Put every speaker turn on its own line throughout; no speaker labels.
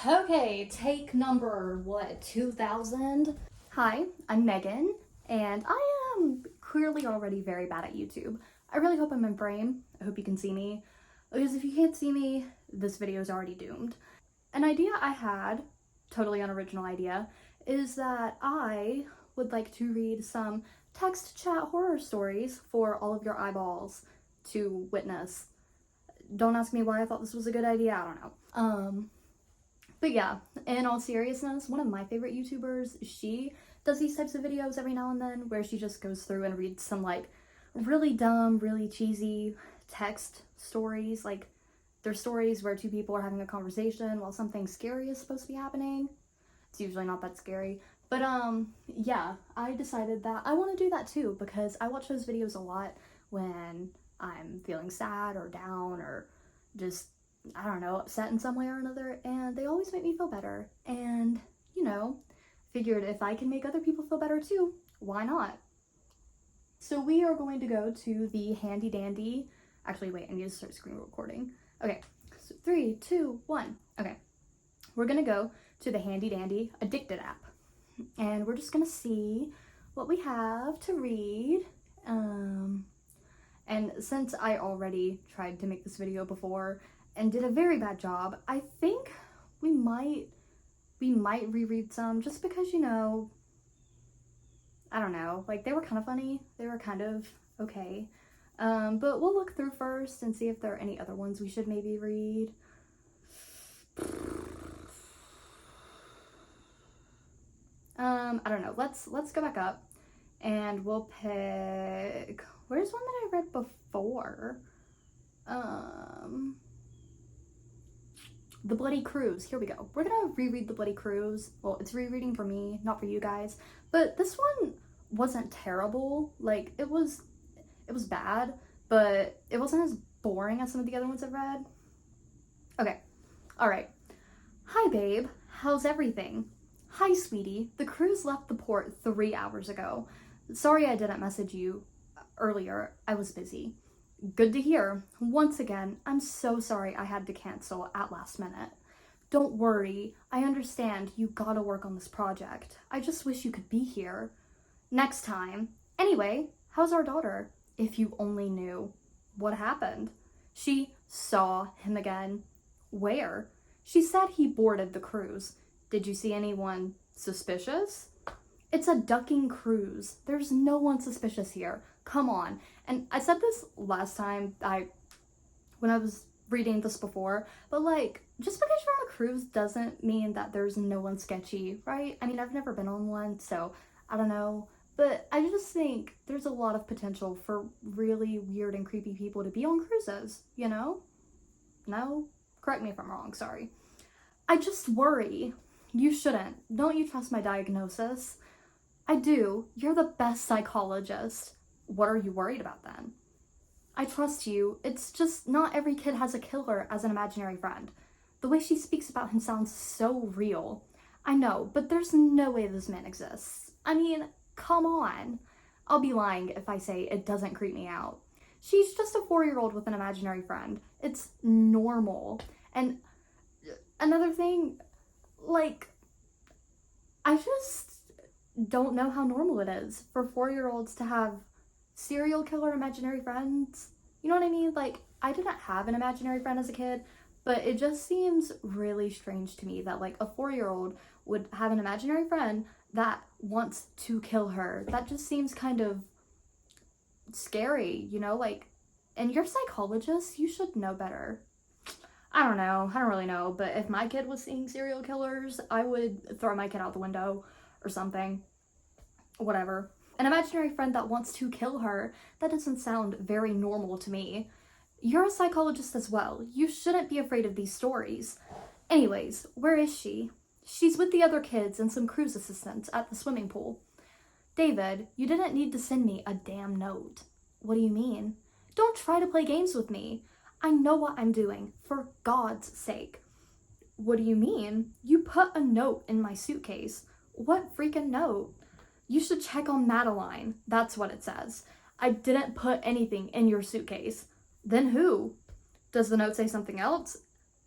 Okay, take number, 2000? Hi, I'm Megan, and I am clearly already very bad at YouTube. I really hope I'm in frame. I hope you can see me, because if you can't see me, this video is already doomed. An idea I had, totally unoriginal idea, is that I would like to read some text chat horror stories for all of your eyeballs to witness. Don't ask me why I thought this was a good idea, I don't know. But yeah, in all seriousness, one of my favorite YouTubers, she does these types of videos every now and then where she just goes through and reads some like really dumb, really cheesy text stories. Like they're stories where two people are having a conversation while something scary is supposed to be happening. It's usually not that scary. But yeah, I decided that I want to do that too because I watch those videos a lot when I'm feeling sad or down or just, I don't know, upset in some way or another, and they always make me feel better. And, you know, figured if I can make other people feel better too, why not? So we are going to go to the handy dandy. Actually, wait, I need to start screen recording. Okay, so 3, 2, 1. Okay, we're gonna go to the handy dandy Addicted app, and we're just gonna see what we have to read. And since I already tried to make this video before and did a very bad job, I think we might reread some just because, you know, I don't know, like they were kind of funny, they were kind of okay. But we'll look through first and see if there are any other ones we should maybe read. I don't know. Let's go back up and we'll pick. Where's one that I read before? The Bloody Cruise. Here we go. We're gonna reread The Bloody Cruise. Well, it's rereading for me, not for you guys. But this one wasn't terrible. Like it was bad, but it wasn't as boring as some of the other ones I've read. Okay. All right. Hi, babe. How's everything? Hi, sweetie. The cruise left the port 3 hours ago. Sorry I didn't message you earlier. I was busy. Good to hear. Once again, I'm so sorry I had to cancel at last minute. Don't worry. I understand you gotta work on this project. I just wish you could be here. Next time. Anyway, how's our daughter? If you only knew. What happened? She saw him again. Where? She said he boarded the cruise. Did you see anyone suspicious? It's a ducking cruise. There's no one suspicious here. Come on. And I said this last time when I was reading this before, but like, just because you're on a cruise doesn't mean that there's no one sketchy, right? I mean, I've never been on one, so I don't know. But I just think there's a lot of potential for really weird and creepy people to be on cruises, you know? No? Correct me if I'm wrong, sorry. I just worry. You shouldn't. Don't you trust my diagnosis? I do. You're the best psychologist. What are you worried about then? I trust you. It's just not every kid has a killer as an imaginary friend. The way she speaks about him sounds so real. I know, but there's no way this man exists. I mean, come on. I'll be lying if I say it doesn't creep me out. She's just a 4-year-old with an imaginary friend. It's normal. And another thing, like, I just don't know how normal it is for 4-year-olds to have serial killer imaginary friends. You know what I mean? Like, I didn't have an imaginary friend as a kid, but it just seems really strange to me that like a 4-year-old would have an imaginary friend that wants to kill her. That just seems kind of scary, you know? Like, and you're a psychologist, you should know better. I don't know. I don't really know, but if my kid was seeing serial killers, I would throw my kid out the window or something. Whatever. An imaginary friend that wants to kill her, that doesn't sound very normal to me. You're a psychologist as well. You shouldn't be afraid of these stories. Anyways, where is she? She's with the other kids and some cruise assistants at the swimming pool. David, you didn't need to send me a damn note. What do you mean? Don't try to play games with me. I know what I'm doing, for God's sake. What do you mean? You put a note in my suitcase. What freaking note? You should check on Madeline. That's what it says. I didn't put anything in your suitcase. Then who? Does the note say something else?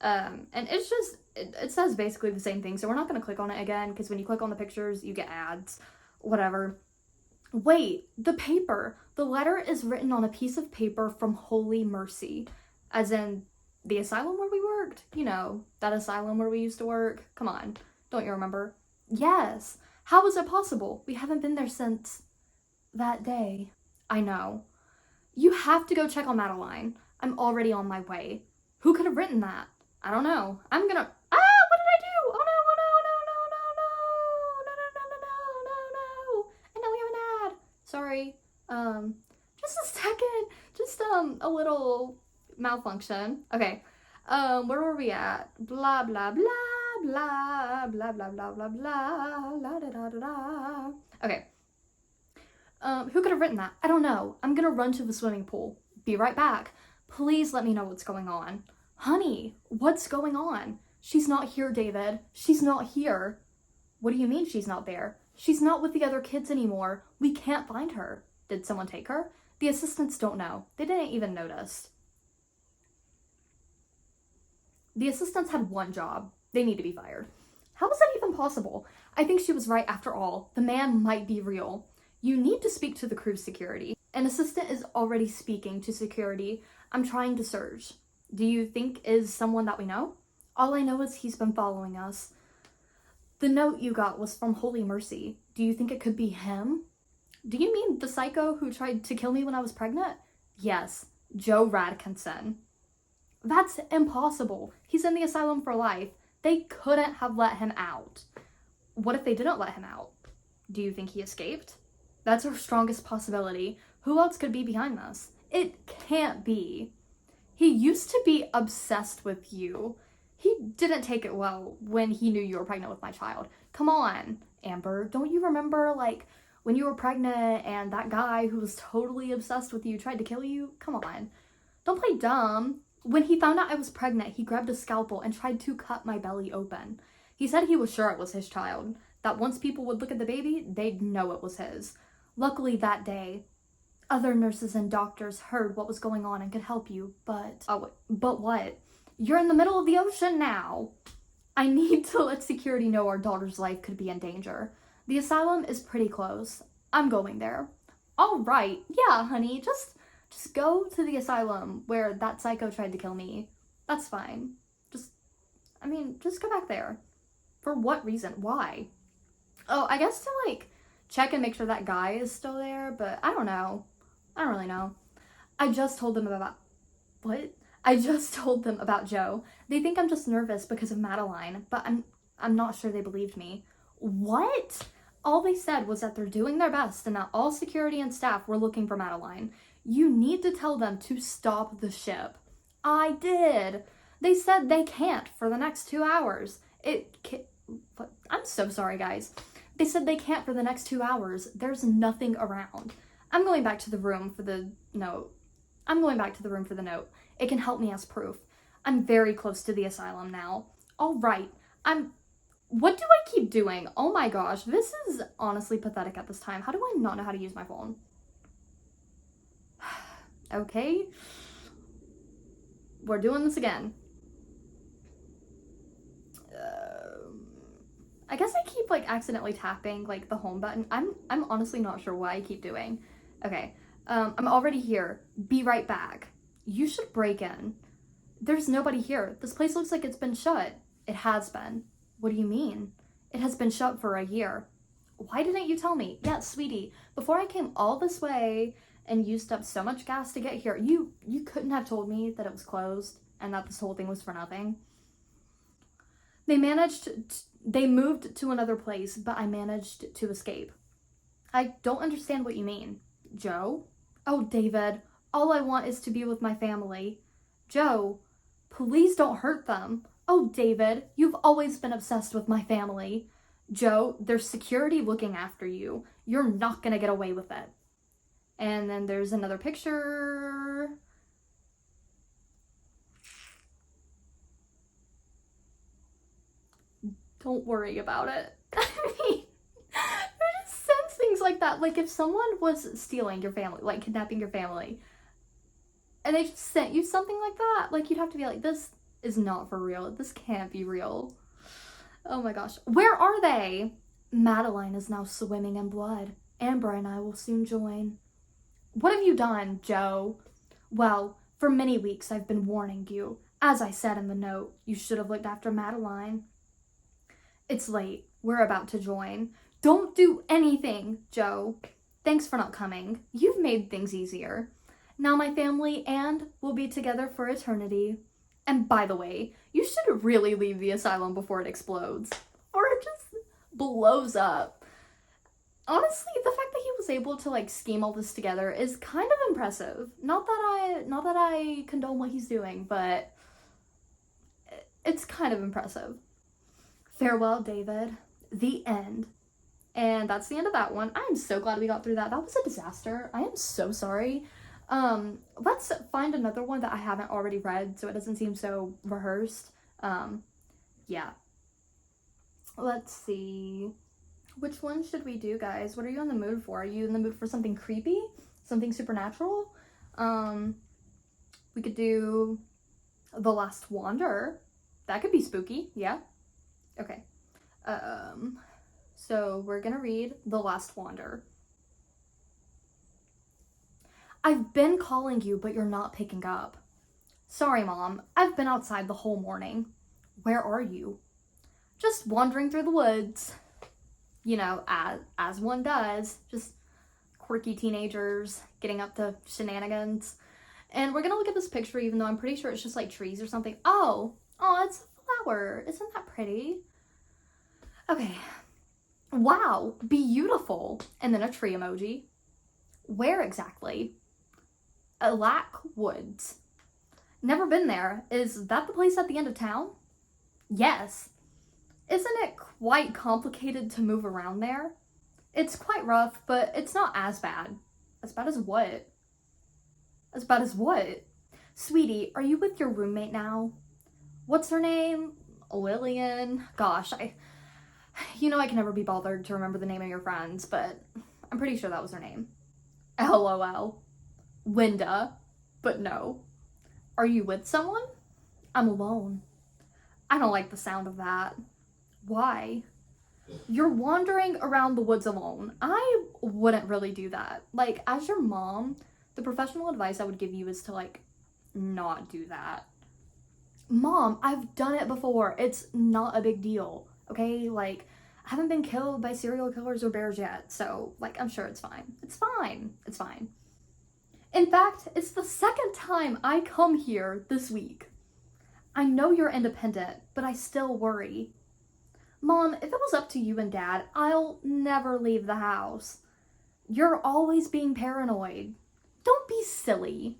And it's just, it says basically the same thing, so we're not going to click on it again, because when you click on the pictures, you get ads, whatever. Wait, the paper. The letter is written on a piece of paper from Holy Mercy, as in the asylum where we worked. You know, that asylum where we used to work. Come on, don't you remember? Yes. How is it possible? We haven't been there since that day. I know. You have to go check on Madeline. I'm already on my way. Who could have written that? I don't know. I'm gonna... Ah! What did I do? Oh no, oh no, no, no, no, no, no, no, no, no, no. And now we have an ad. Sorry. Just a second. Just, a little malfunction. Okay. Where were we at? Blah, blah, blah, blah, blah, blah, blah, blah, blah, la, da, da, da, da. Okay. Who could have written that? I don't know. I'm gonna run to the swimming pool. Be right back. Please let me know what's going on. Honey, what's going on? She's not here, David. She's not here. What do you mean she's not there? She's not with the other kids anymore. We can't find her. Did someone take her? The assistants don't know. They didn't even notice. The assistants had one job. They need to be fired. How was that even possible? I think she was right after all. The man might be real. You need to speak to the crew's security. An assistant is already speaking to security. I'm trying to search. Do you think is someone that we know? All I know is he's been following us. The note you got was from Holy Mercy. Do you think it could be him? Do you mean the psycho who tried to kill me when I was pregnant? Yes, Joe Radkinson. That's impossible. He's in the asylum for life. They couldn't have let him out. What if they didn't let him out? Do you think he escaped? That's our strongest possibility. Who else could be behind this? It can't be. He used to be obsessed with you. He didn't take it well when he knew you were pregnant with my child. Come on, Amber. Don't you remember, like, when you were pregnant and that guy who was totally obsessed with you tried to kill you? Come on. Don't play dumb. When he found out I was pregnant, he grabbed a scalpel and tried to cut my belly open. He said he was sure it was his child, that once people would look at the baby, they'd know it was his. Luckily that day, other nurses and doctors heard what was going on and could help you, but... Oh, but what? You're in the middle of the ocean now. I need to let security know our daughter's life could be in danger. The asylum is pretty close. I'm going there. All right. Yeah, honey, just go to the asylum where that psycho tried to kill me. That's fine. Just go back there. For what reason? Why? Oh, I guess to, like, check and make sure that guy is still there, but I don't know. I don't really know. I just told them about... What? I just told them about Joe. They think I'm just nervous because of Madeline, but I'm not sure they believed me. What? All they said was that they're doing their best and that all security and staff were looking for Madeline. You need to tell them to stop the ship. I did. They said they can't for the next 2 hours. I'm so sorry, guys. They said they can't for the next 2 hours. There's nothing around. I'm going back to the room for the note. It can help me as proof. I'm very close to the asylum now. All right. What do I keep doing? Oh my gosh, this is honestly pathetic at this time. How do I not know how to use my phone? Okay. We're doing this again. I guess I keep, like, accidentally tapping, like, the home button. I'm honestly not sure what I keep doing. Okay. I'm already here. Be right back. You should break in. There's nobody here. This place looks like it's been shut. It has been. What do you mean? It has been shut for a year. Why didn't you tell me? Yeah, sweetie, before I came all this way and used up so much gas to get here, you couldn't have told me that it was closed and that this whole thing was for nothing. They moved to another place, but I managed to escape. I don't understand what you mean. Joe? Oh, David, all I want is to be with my family. Joe, please don't hurt them. Oh, David, you've always been obsessed with my family. Joe, there's security looking after you. You're not gonna get away with it. And then there's another picture. Don't worry about it. I mean, who just sends things like that? Like, if someone was stealing your family, like kidnapping your family, and they just sent you something like that, like, you'd have to be like, this is not for real. This can't be real. Oh my gosh. Where are they? Madeline is now swimming in blood. Amber and I will soon join. What have you done, Joe? Well, for many weeks I've been warning you. As I said in the note, you should have looked after Madeline. It's late. We're about to join. Don't do anything, Joe. Thanks for not coming. You've made things easier. Now my family and we'll be together for eternity. And by the way, you should really leave the asylum before it explodes. Or it just blows up. Honestly, the fact that he was able to like scheme all this together is kind of impressive. Not that I condone what he's doing, but it's kind of impressive. Farewell, David. The end. And that's the end of that one. I'm so glad we got through that. That was a disaster. I am so sorry. Let's find another one that I haven't already read so it doesn't seem so rehearsed. Yeah. Let's see. Which one should we do, guys? What are you in the mood for? Are you in the mood for something creepy? Something supernatural? We could do The Last Wander. That could be spooky, yeah. Okay. So we're gonna read The Last Wander. I've been calling you, but you're not picking up. Sorry, Mom. I've been outside the whole morning. Where are you? Just wandering through the woods. You know, as one does. Just quirky teenagers getting up to shenanigans. And we're gonna look at this picture, even though I'm pretty sure it's just like trees or something. Oh, it's a flower. Isn't that pretty? Okay. Wow, beautiful. And then a tree emoji. Where exactly? Lac Woods. Never been there. Is that the place at the end of town? Yes. Isn't it quite complicated to move around there? It's quite rough, but it's not as bad. As bad as what? As bad as what? Sweetie, are you with your roommate now? What's her name? Lillian. Gosh, I can never be bothered to remember the name of your friends, but I'm pretty sure that was her name. LOL. Linda. But no. Are you with someone? I'm alone. I don't like the sound of that. Why? You're wandering around the woods alone. I wouldn't really do that. Like, as your mom, the professional advice I would give you is to, like, not do that. Mom, I've done it before. It's not a big deal, okay? Like, I haven't been killed by serial killers or bears yet, so, like, I'm sure it's fine. It's fine. It's fine. In fact, it's the second time I come here this week. I know you're independent, but I still worry. Mom, if it was up to you and Dad, I'll never leave the house. You're always being paranoid. Don't be silly.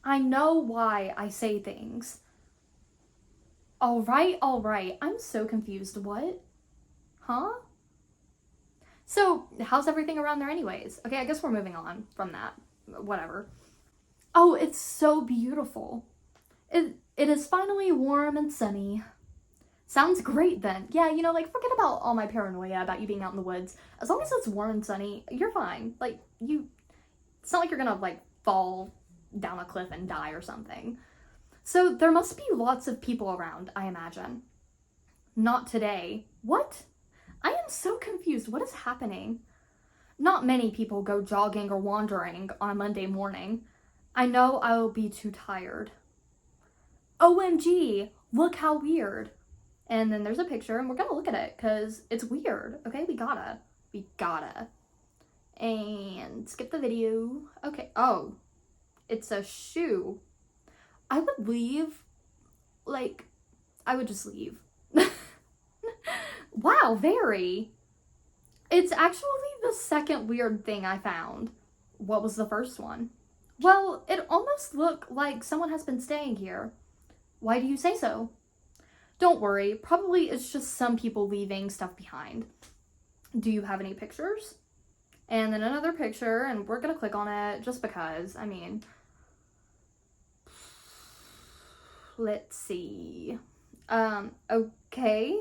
I know why I say things. All right. I'm so confused. What? Huh? So, how's everything around there anyways? Okay, I guess we're moving on from that. Whatever. Oh, it's so beautiful. It is finally warm and sunny. Sounds great then. Yeah, forget about all my paranoia about you being out in the woods. As long as it's warm and sunny, you're fine. Like, it's not like you're gonna, fall down a cliff and die or something. So there must be lots of people around, I imagine. Not today. What? I am so confused. What is happening? Not many people go jogging or wandering on a Monday morning. I know I'll be too tired. OMG, look how weird. And then there's a picture, and we're gonna look at it, because it's weird, okay? We gotta. And skip the video. Okay, oh. It's a shoe. I would leave. I would just leave. Wow, very. It's actually the second weird thing I found. What was the first one? Well, it almost looked like someone has been staying here. Why do you say so? Don't worry, probably it's just some people leaving stuff behind. Do you have any pictures? And then another picture, and we're gonna click on it just because, let's see. Okay,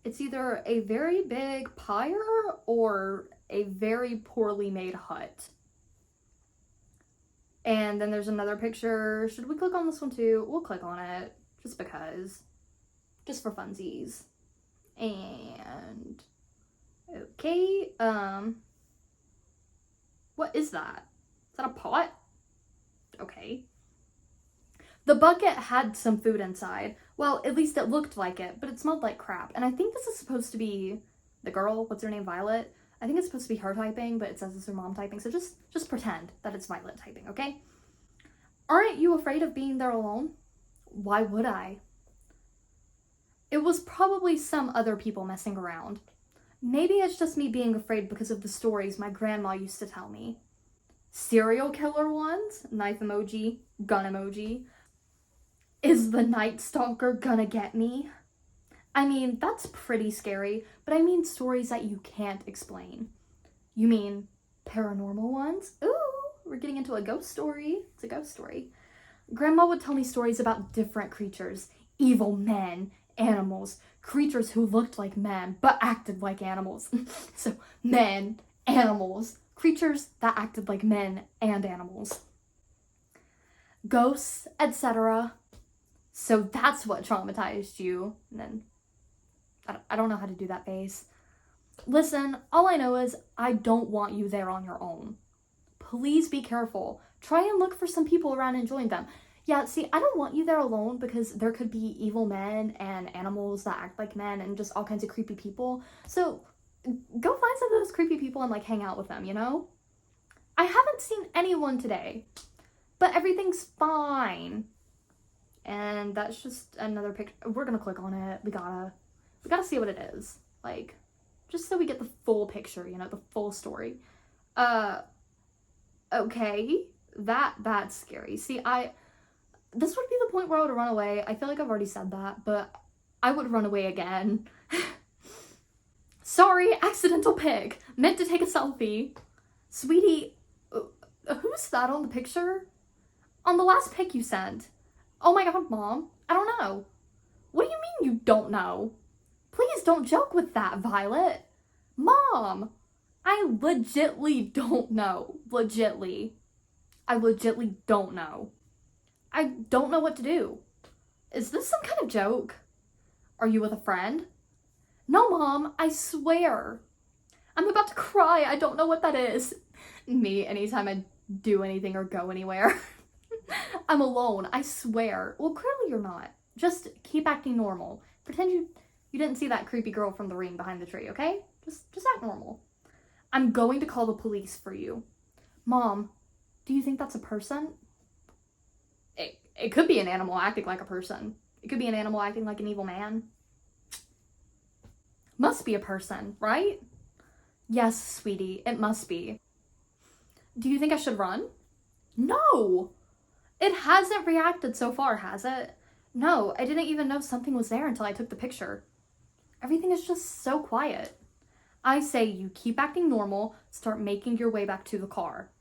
it's either a very big pyre or a very poorly made hut. And then there's another picture. Should we click on this one too? We'll click on it just because. Just for funsies. And okay, what is that? Is that a pot? Okay. The bucket had some food inside. Well, at least it looked like it, but it smelled like crap. And I think this is supposed to be the girl. What's her name? Violet. I think it's supposed to be her typing, but it says it's her mom typing. So just pretend that it's Violet typing, okay? Aren't you afraid of being there alone? Why would I? It was probably some other people messing around. Maybe it's just me being afraid because of the stories my grandma used to tell me. Serial killer ones? Knife emoji, gun emoji. Is the Night Stalker gonna get me? I mean, that's pretty scary, but I mean stories that you can't explain. You mean paranormal ones? Ooh, we're getting into a ghost story. It's a ghost story. Grandma would tell me stories about different creatures, evil men, animals, creatures who looked like men but acted like animals. So, men, animals, creatures that acted like men and animals. Ghosts, etc. So that's what traumatized you. And then, I don't know how to do that face. Listen, all I know is I don't want you there on your own. Please be careful. Try and look for some people around and join them. Yeah, see, I don't want you there alone because there could be evil men and animals that act like men and just all kinds of creepy people. So go find some of those creepy people and like hang out with them, you know? I haven't seen anyone today, but everything's fine. And that's just another picture. We're gonna click on it. We gotta see what it is. Like, just so we get the full picture, you know, the full story. Okay. That's scary. See, this would be the point where I would run away. I feel like I've already said that, but I would run away again. Sorry, accidental pic. Meant to take a selfie. Sweetie, who's that on the picture? On the last pic you sent. Oh my god, Mom. I don't know. What do you mean you don't know? Please don't joke with that, Violet. Mom, I legitly don't know. Legitly. I legitly don't know. I don't know what to do. Is this some kind of joke? Are you with a friend? No, Mom, I swear. I'm about to cry. I don't know what that is. Me, anytime I do anything or go anywhere. I'm alone, I swear. Well, clearly you're not. Just keep acting normal. Pretend you didn't see that creepy girl from the ring behind the tree, okay? Just act normal. I'm going to call the police for you. Mom, do you think that's a person? It could be an animal acting like a person. It could be an animal acting like an evil man. Must be a person, right? Yes, sweetie, it must be. Do you think I should run? No! It hasn't reacted so far, has it? No, I didn't even know something was there until I took the picture. Everything is just so quiet. I say you keep acting normal, start making your way back to the car.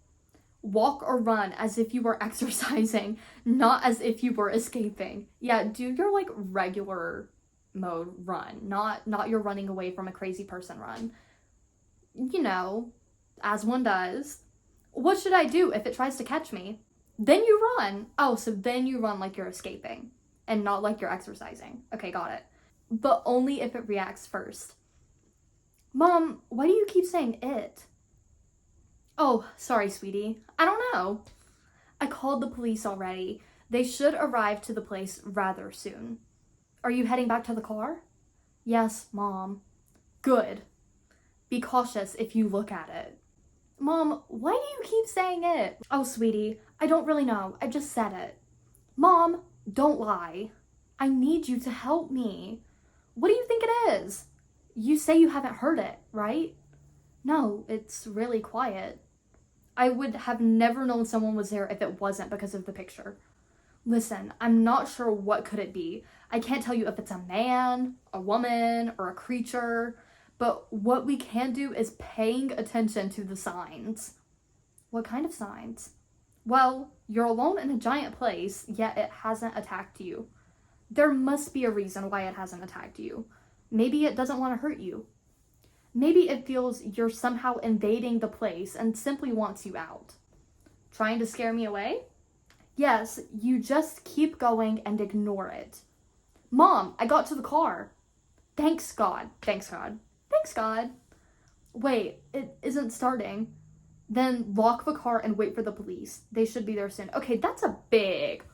Walk or run as if you were exercising, not as if you were escaping. Yeah, do your like regular mode run, not your running away from a crazy person run. You know, as one does. What should I do if it tries to catch me? Then you run. Oh, so then you run like you're escaping and not like you're exercising. Okay, got it. But only if it reacts first. Mom, why do you keep saying it? Oh, sorry, sweetie. I don't know. I called the police already. They should arrive to the place rather soon. Are you heading back to the car? Yes, Mom. Good. Be cautious if you look at it. Mom, why do you keep saying it? Oh, sweetie, I don't really know. I just said it. Mom, don't lie. I need you to help me. What do you think it is? You say you haven't heard it, right? No, it's really quiet. I would have never known someone was there if it wasn't because of the picture. Listen, I'm not sure what could it be. I can't tell you if it's a man, a woman, or a creature, but what we can do is paying attention to the signs. What kind of signs? Well, you're alone in a giant place, yet it hasn't attacked you. There must be a reason why it hasn't attacked you. Maybe it doesn't want to hurt you. Maybe it feels you're somehow invading the place and simply wants you out. Trying to scare me away? Yes, you just keep going and ignore it. Mom, I got to the car. Thanks God. Thanks God. Thanks God. Wait, it isn't starting. Then lock the car and wait for the police. They should be there soon. Okay, that's a big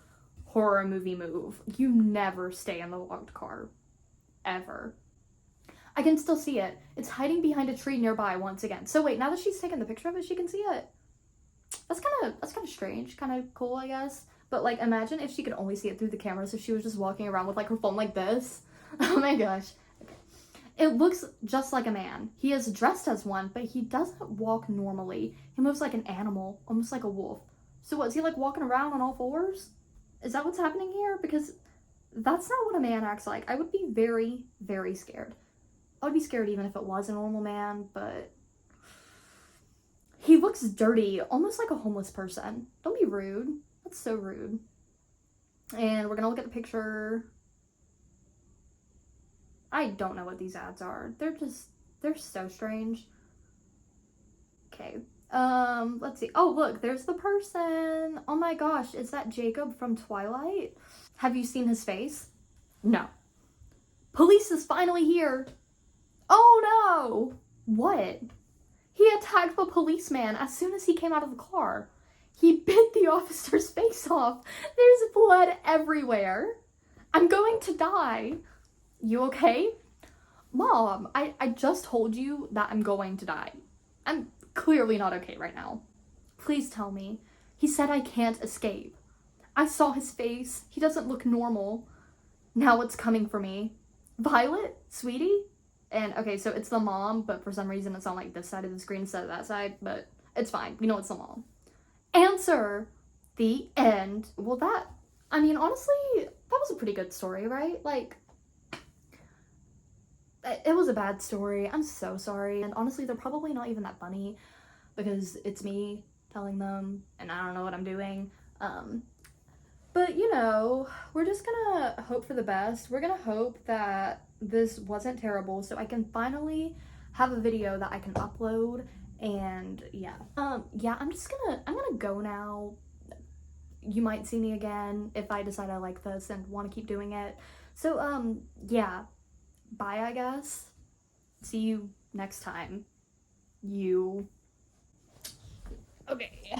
horror movie move. You never stay in the locked car. Ever. I can still see it. It's hiding behind a tree nearby once again. So wait, now that she's taken the picture of it, she can see it. That's kind of strange, kind of cool, I guess. But like, imagine if she could only see it through the cameras if she was just walking around with like her phone like this. Oh my gosh. Okay. It looks just like a man. He is dressed as one, but he doesn't walk normally. He moves like an animal, almost like a wolf. So what, is he like walking around on all fours? Is that what's happening here? Because that's not what a man acts like. I would be very, very scared. I would be scared even if it was a normal man, but he looks dirty, almost like a homeless person. Don't be rude. That's so rude. And we're gonna look at the picture. I don't know what these ads are. They're so strange. Okay. Let's see. Oh, look, there's the person. Oh my gosh, is that Jacob from Twilight? Have you seen his face? No. Police is finally here. Oh no! What? He attacked the policeman as soon as he came out of the car. He bit the officer's face off. There's blood everywhere. I'm going to die. You okay? Mom, I just told you that I'm going to die. I'm clearly not okay right now. Please tell me. He said I can't escape. I saw his face. He doesn't look normal. Now it's coming for me. Violet? Sweetie? And okay, so it's the mom, but for some reason it's on like this side of the screen instead of that side, but it's fine. We know it's the mom. Answer! The end. Well, I mean, honestly, that was a pretty good story, right? Like, it was a bad story. I'm so sorry. And honestly, they're probably not even that funny because it's me telling them and I don't know what I'm doing. But you know, we're just gonna hope for the best. We're gonna hope that this wasn't terrible so I can finally have a video that I can upload. And yeah, yeah, I'm gonna go now. You might see me again if I decide I like this and want to keep doing it. So yeah, bye, I guess. See you next time. Okay.